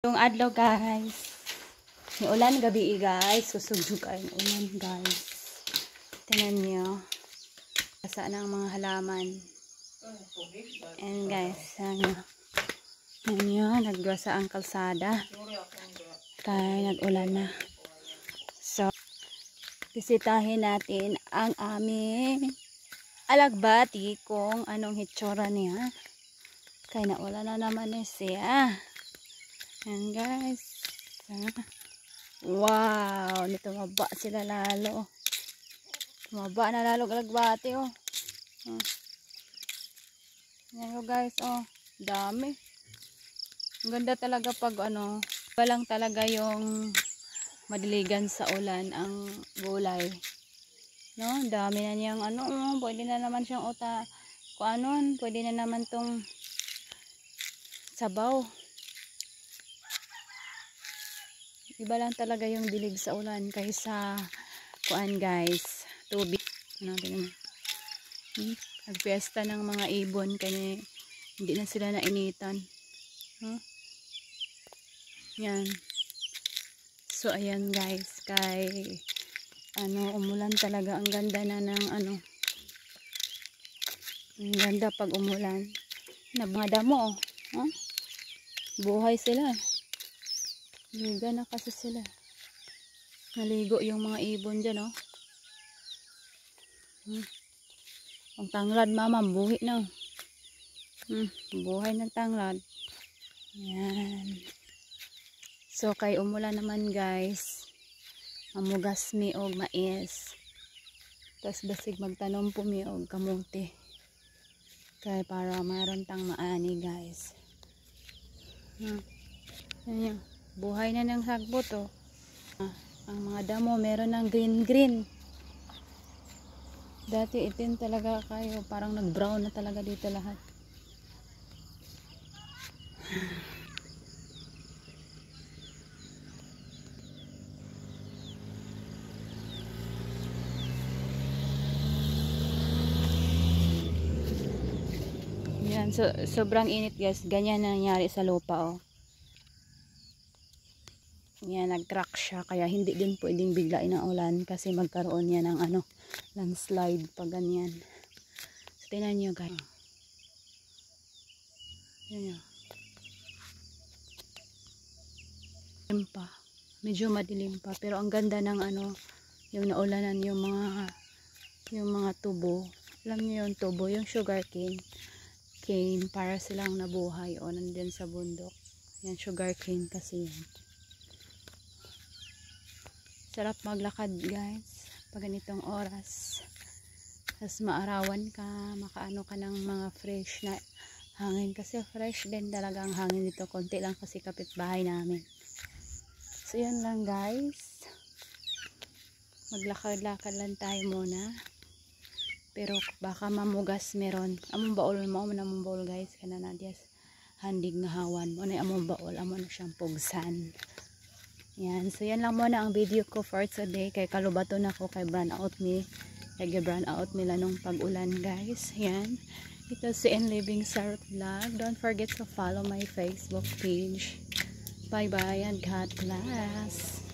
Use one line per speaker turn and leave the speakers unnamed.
Yung adlaw guys. May ulan gabi guys. Susugdug ay ulan guys. Tingnan niyo. Saan ang mga halaman. And guys, ano. Tingnan niyo, nagdwasa ang kalsada. Kaya nag-ulan na. So, bisitahin natin ang aming alagbati kung anong hitsura niya. Kaya naulan na naman na siya. Ayan guys. Wow. Tumaba sila lalo. Tumaba na lalo alagbati oh. Ayan guys oh. Dami. Ang ganda talaga pag ano. Walang talaga yung madiligan sa ulan ang gulay. No, dami na niyang ano, pwede na naman siyang kung ano, pwede na naman tong sabaw. Iba lang talaga yung dilig sa ulan kaysa kuan guys, tubig. Natin naman. Nagpiesta ng mga ibon kaya hindi na sila nainitan. Yan. So ayan guys, kay ano, umulan talaga. Ang ganda na ng ano. Ang ganda pag umulan. Mga damo oh. Buhay sila. Liga na kasi sila. Naligo yung mga ibon dyan oh. Ang tanglad mama, buhi na. Buhay ng tanglad. Yan. So kay umulan naman guys. Mamugas mi og mais. Tapos basig magtanom po mi og kamuti. Kaya para mayroon tang maani guys. Ayan. Buhay na ng sagbot oh. Ang mga damo meron ng green. Dati itim talaga kayo. Parang nag-brown na talaga dito lahat. Yan. So, sobrang init guys. Ganyan na nangyari sa lupa oh. Yan, nag-crack siya. Kaya hindi din pwedeng biglain ang ulan. Kasi magkaroon yan ng ano, landslide pag ganyan. So, tingnan nyo guys. Yan yun. Medyo madilim pa. Pero ang ganda ng ano, yung naulanan, yung mga tubo. Alam nyo yung tubo, yung sugar cane. Para silang nabuhay o nandyan sa bundok. Yan, sugar cane kasi yan. Sarap maglakad guys pag ganitong oras. Tapos maarawan ka, makaano ka ng mga fresh na hangin. Kasi fresh din talaga ang hangin dito. Konti lang kasi kapitbahay namin. So yun lang guys. Maglakad-lakad lang tayo muna. Pero baka mamugas meron. Among baol mo na among baol guys. Kana na dias handig nga hawan mo na among baol. Amo na siyang pugsan. Yan. So yan lang muna ang video ko for today. Kay kalubaton ako kay brown out mi. Kay brown out mi lanong pag-ulan guys. Yan. Ito si En Living Sarot Vlog. Don't forget to follow my Facebook page. Bye bye and God bless.